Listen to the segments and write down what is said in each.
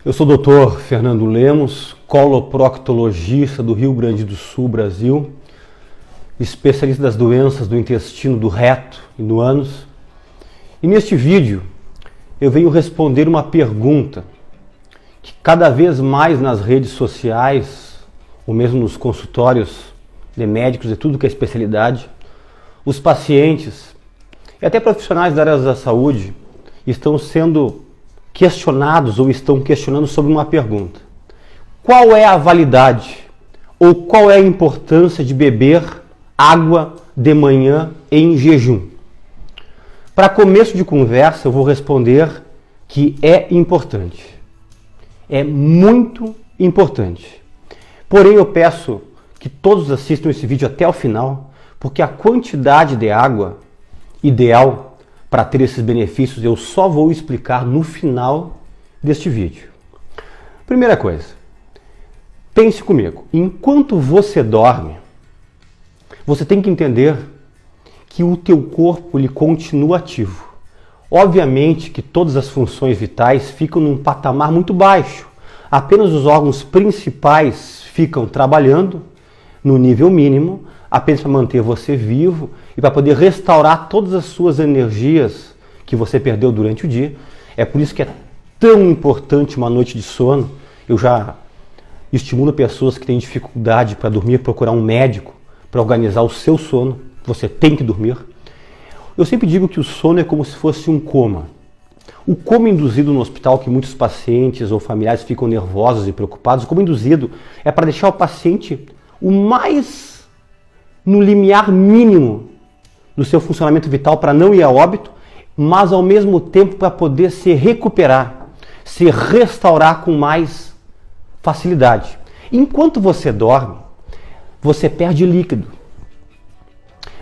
Eu sou o Dr. Fernando Lemos, coloproctologista do Rio Grande do Sul, Brasil, especialista das doenças do intestino, do reto e do ânus. E neste vídeo eu venho responder uma pergunta que cada vez mais nas redes sociais, ou mesmo nos consultórios de médicos e tudo que é especialidade, os pacientes e até profissionais da área da saúde estão sendo questionados ou estão questionando sobre uma pergunta. Qual é a validade ou qual é a importância de beber água de manhã em jejum? Para começo de conversa, eu vou responder que é importante. É muito importante. Porém, eu peço que todos assistam esse vídeo até o final, porque a quantidade de água ideal para ter esses benefícios eu só vou explicar no final deste vídeo. Primeira coisa, pense comigo. Enquanto você dorme, você tem que entender que o teu corpo ele continua ativo. Obviamente que todas as funções vitais ficam num patamar muito baixo. Apenas os órgãos principais ficam trabalhando no nível mínimo, apenas para manter você vivo e para poder restaurar todas as suas energias que você perdeu durante o dia. É por isso que é tão importante uma noite de sono. Eu já estimulo pessoas que têm dificuldade para dormir, procurar um médico para organizar o seu sono. Você tem que dormir. Eu sempre digo que o sono é como se fosse um coma. O coma induzido no hospital, que muitos pacientes ou familiares ficam nervosos e preocupados, o coma induzido é para deixar o paciente o mais no limiar mínimo do seu funcionamento vital para não ir a óbito, mas ao mesmo tempo para poder se recuperar, se restaurar com mais facilidade. Enquanto você dorme, você perde líquido.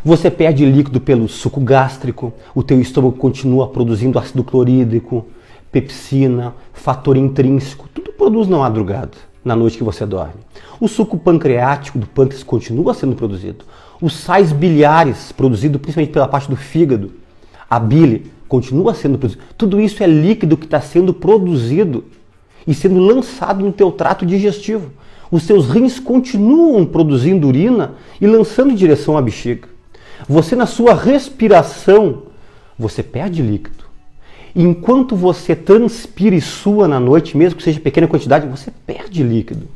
Você perde líquido pelo suco gástrico, o teu estômago continua produzindo ácido clorídrico, pepsina, fator intrínseco, tudo produz na madrugada, na noite que você dorme. O suco pancreático do pâncreas continua sendo produzido. Os sais biliares, produzidos principalmente pela parte do fígado, a bile, continua sendo produzido. Tudo isso é líquido que está sendo produzido e sendo lançado no teu trato digestivo. Os seus rins continuam produzindo urina e lançando em direção à bexiga. Você, na sua respiração, você perde líquido. Enquanto você transpira e sua na noite, mesmo que seja pequena quantidade, você perde líquido.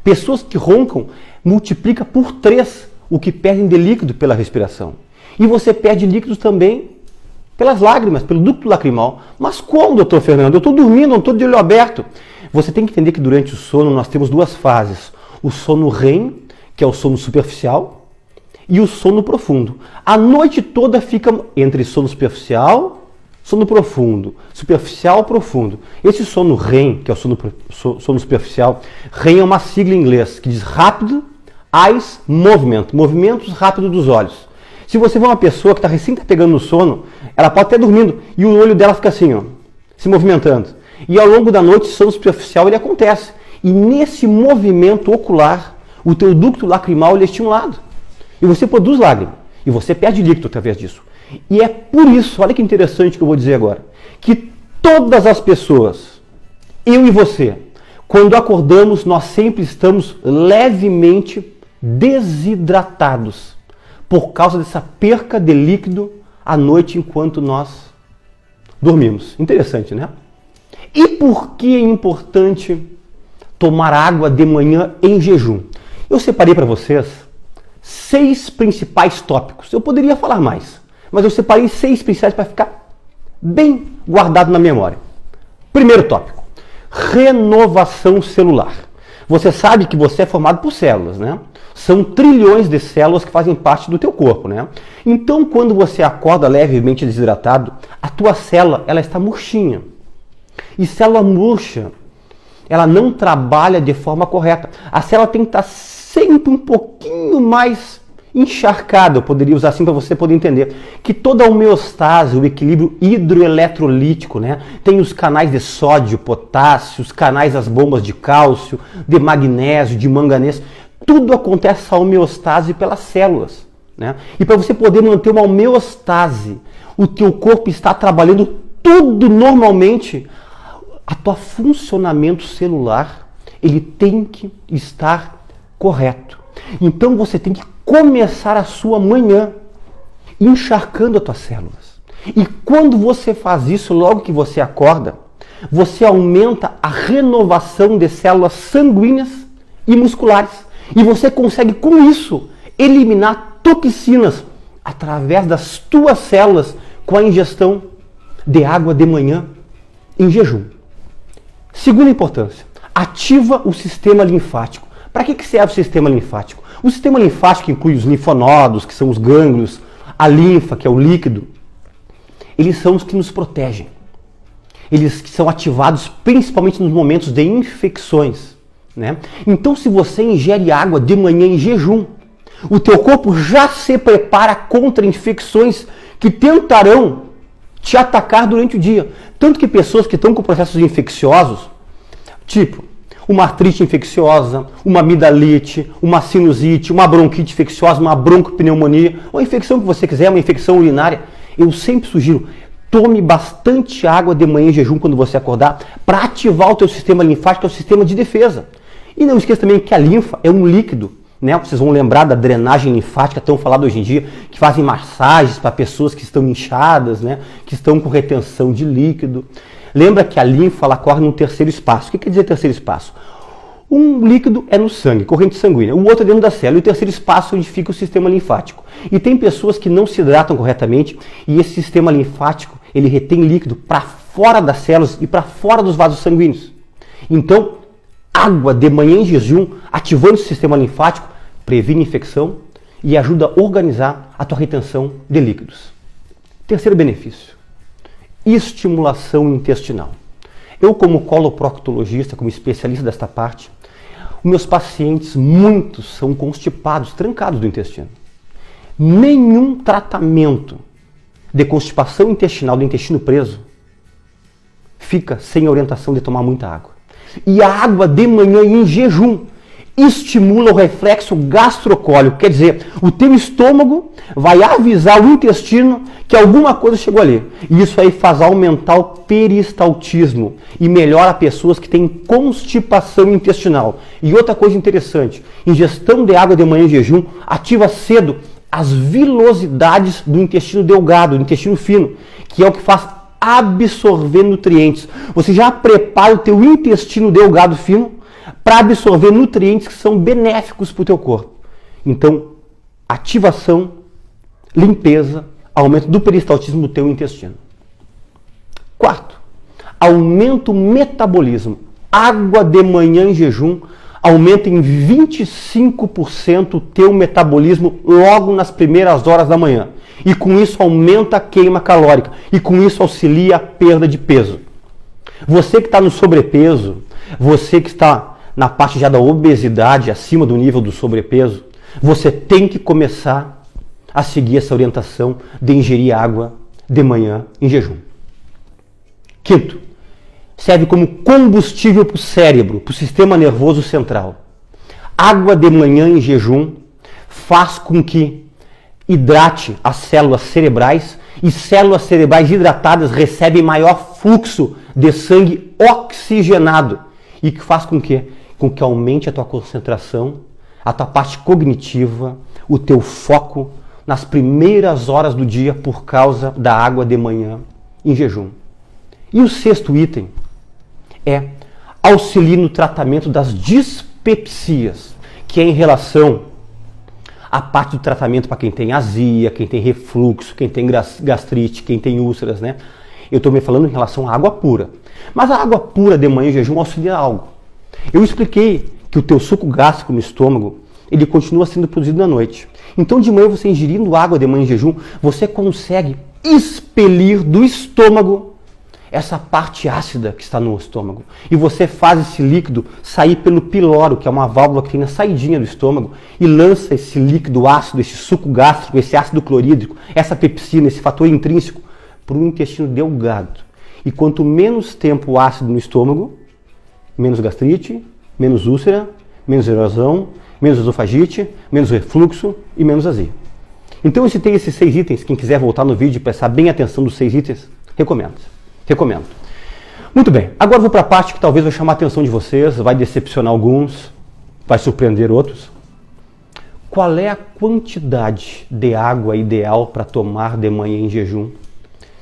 Pessoas que roncam multiplica por 3 o que perdem de líquido pela respiração. E você perde líquidos também pelas lágrimas, pelo ducto lacrimal. Mas como, doutor Fernando? Eu estou dormindo, não estou de olho aberto. Você tem que entender que durante o sono nós temos 2 fases. O sono REM, que é o sono superficial, e o sono profundo. A noite toda fica entre sono superficial, sono profundo, superficial, profundo. Esse sono REM, que é o sono superficial, REM é uma sigla em inglês que diz Rapid Eyes Movement, movimentos rápidos dos olhos. Se você vê uma pessoa que está recém pegando no sono, ela pode estar dormindo e o olho dela fica assim, ó, se movimentando. E ao longo da noite, o sono superficial ele acontece. E nesse movimento ocular, o teu ducto lacrimal ele é estimulado. E você produz lágrima. E você perde líquido através disso. E é por isso, olha que interessante que eu vou dizer agora, que todas as pessoas, eu e você, quando acordamos, nós sempre estamos levemente desidratados por causa dessa perca de líquido à noite enquanto nós dormimos. Interessante, né? E por que é importante tomar água de manhã em jejum? Eu separei para vocês 6 principais tópicos. Eu poderia falar mais, mas eu separei 6 principais para ficar bem guardado na memória. Primeiro tópico, renovação celular. Você sabe que você é formado por células, né? São trilhões de células que fazem parte do teu corpo, né? Então, quando você acorda levemente desidratado, a tua célula, ela está murchinha. E célula murcha, ela não trabalha de forma correta. A célula tem que estar sempre um pouquinho mais encharcada, eu poderia usar assim para você poder entender, que toda a homeostase, o equilíbrio hidroeletrolítico, né? Tem os canais de sódio, potássio, os canais das bombas de cálcio, de magnésio, de manganês, tudo acontece essa homeostase pelas células, né? E para você poder manter uma homeostase, o teu corpo está trabalhando tudo normalmente, a tua funcionamento celular, ele tem que estar correto. Então você tem que começar a sua manhã encharcando as tuas células. E quando você faz isso, logo que você acorda, você aumenta a renovação de células sanguíneas e musculares. E você consegue, com isso, eliminar toxinas através das tuas células com a ingestão de água de manhã em jejum. Segunda importância, ativa o sistema linfático. Para que serve o sistema linfático? O sistema linfático inclui os linfonodos, que são os gânglios, a linfa, que é o líquido. Eles são os que nos protegem. Eles são ativados principalmente nos momentos de infecções, né? Então, se você ingere água de manhã em jejum, o teu corpo já se prepara contra infecções que tentarão te atacar durante o dia. Tanto que pessoas que estão com processos infecciosos, tipo uma artrite infecciosa, uma amidalite, uma sinusite, uma bronquite infecciosa, uma broncopneumonia, ou a infecção que você quiser, uma infecção urinária, eu sempre sugiro, tome bastante água de manhã em jejum quando você acordar, para ativar o teu sistema linfático, que é o sistema de defesa. E não esqueça também que a linfa é um líquido, né? Vocês vão lembrar da drenagem linfática, tão falada hoje em dia, que fazem massagens para pessoas que estão inchadas, né? Que estão com retenção de líquido. Lembra que a linfa ela corre no terceiro espaço. O que quer dizer terceiro espaço? Um líquido é no sangue, corrente sanguínea, o outro é dentro da célula, e o terceiro espaço é onde fica o sistema linfático. E tem pessoas que não se hidratam corretamente e esse sistema linfático ele retém líquido para fora das células e para fora dos vasos sanguíneos. Então, água de manhã em jejum, ativando o sistema linfático, previne infecção e ajuda a organizar a tua retenção de líquidos. Terceiro benefício, estimulação intestinal. Eu, como coloproctologista, como especialista desta parte, os meus pacientes, muitos são constipados, trancados do intestino. Nenhum tratamento de constipação intestinal, do intestino preso, fica sem orientação de tomar muita água. E a água de manhã em jejum estimula o reflexo gastrocólico, quer dizer, o teu estômago vai avisar o intestino que alguma coisa chegou ali. E isso aí faz aumentar o peristaltismo e melhora pessoas que têm constipação intestinal. E outra coisa interessante, ingestão de água de manhã em jejum ativa cedo as vilosidades do intestino delgado, do intestino fino, que é o que faz absorver nutrientes. Você já prepara o teu intestino delgado fino para absorver nutrientes que são benéficos para o teu corpo. Então, ativação, limpeza, aumento do peristaltismo do teu intestino. Quarto, aumenta o metabolismo. Água de manhã em jejum aumenta em 25% o teu metabolismo logo nas primeiras horas da manhã. E com isso aumenta a queima calórica. E com isso auxilia a perda de peso. Você que está no sobrepeso, você que está na parte já da obesidade, acima do nível do sobrepeso, você tem que começar a seguir essa orientação de ingerir água de manhã em jejum. Quinto, serve como combustível para o cérebro, para o sistema nervoso central. Água de manhã em jejum faz com que hidrate as células cerebrais e células cerebrais hidratadas recebem maior fluxo de sangue oxigenado e que faz com que aumente a tua concentração, a tua parte cognitiva, o teu foco nas primeiras horas do dia por causa da água de manhã em jejum. E o sexto item é auxiliar no tratamento das dispepsias, que é em relação à parte do tratamento para quem tem azia, quem tem refluxo, quem tem gastrite, quem tem úlceras, né? Eu estou me falando em relação à água pura. Mas a água pura de manhã em jejum auxilia algo. Eu expliquei que o teu suco gástrico no estômago, ele continua sendo produzido na noite. Então de manhã você ingerindo água de manhã em jejum, você consegue expelir do estômago essa parte ácida que está no estômago. E você faz esse líquido sair pelo piloro, que é uma válvula que tem na saidinha do estômago, e lança esse líquido ácido, esse suco gástrico, esse ácido clorídrico, essa pepsina, esse fator intrínseco, para o intestino delgado. E quanto menos tempo ácido no estômago, menos gastrite, menos úlcera, menos erosão, menos esofagite, menos refluxo e menos azia. Então, se tem esses 6 itens, quem quiser voltar no vídeo e prestar bem atenção dos 6 itens, recomendo. Muito bem, agora vou para a parte que talvez vai chamar a atenção de vocês, vai decepcionar alguns, vai surpreender outros. Qual é a quantidade de água ideal para tomar de manhã em jejum?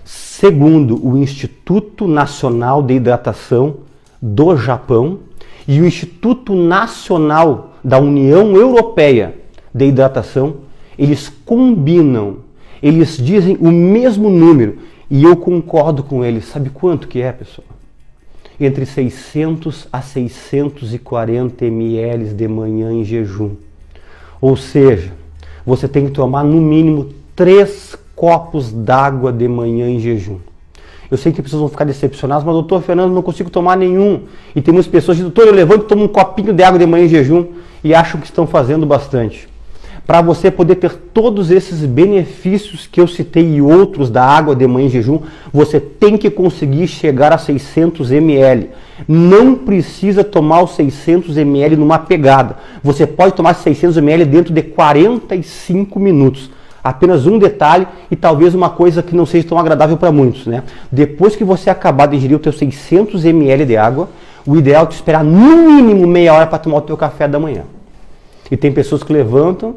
Segundo o Instituto Nacional de Hidratação do Japão e o Instituto Nacional da União Europeia de Hidratação, eles combinam, eles dizem o mesmo número e eu concordo com eles. Sabe quanto que é, pessoal? Entre 600 a 640 ml de manhã em jejum. Ou seja, você tem que tomar no mínimo 3 copos d'água de manhã em jejum. Eu sei que pessoas vão ficar decepcionadas, mas doutor Fernando, não consigo tomar nenhum. E tem muitas pessoas que dizem, doutor, eu levanto e tomo um copinho de água de manhã em jejum e acham que estão fazendo bastante. Para você poder ter todos esses benefícios que eu citei e outros da água de manhã em jejum, você tem que conseguir chegar a 600 ml. Não precisa tomar os 600 ml numa pegada. Você pode tomar 600 ml dentro de 45 minutos. Apenas um detalhe e talvez uma coisa que não seja tão agradável para muitos, né? Depois que você acabar de ingerir os seus 600 ml de água, o ideal é te esperar no mínimo meia hora para tomar o teu café da manhã. E tem pessoas que levantam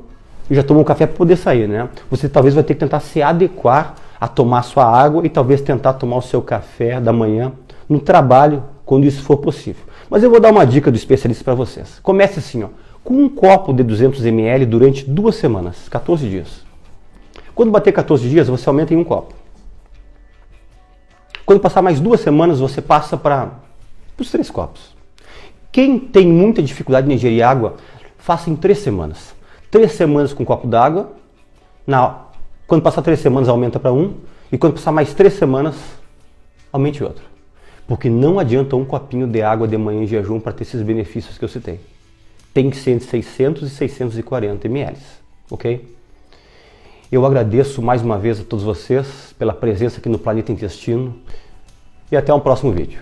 e já tomam um café para poder sair, né? Você talvez vai ter que tentar se adequar a tomar sua água e talvez tentar tomar o seu café da manhã no trabalho, quando isso for possível. Mas eu vou dar uma dica do especialista para vocês. Comece assim, ó, com um copo de 200 ml durante 2 semanas, 14 dias. Quando bater 14 dias, você aumenta em um copo. Quando passar mais 2 semanas, você passa para os 3 copos. Quem tem muita dificuldade em ingerir água, faça em 3 semanas. 3 semanas com um copo d'água. Quando passar 3 semanas, aumenta para 1. E quando passar mais 3 semanas, aumente outro. Porque não adianta um copinho de água de manhã em jejum para ter esses benefícios que eu citei. Tem que ser entre 600 e 640 ml. Ok? Eu agradeço mais uma vez a todos vocês pela presença aqui no Planeta Intestino e até um próximo vídeo.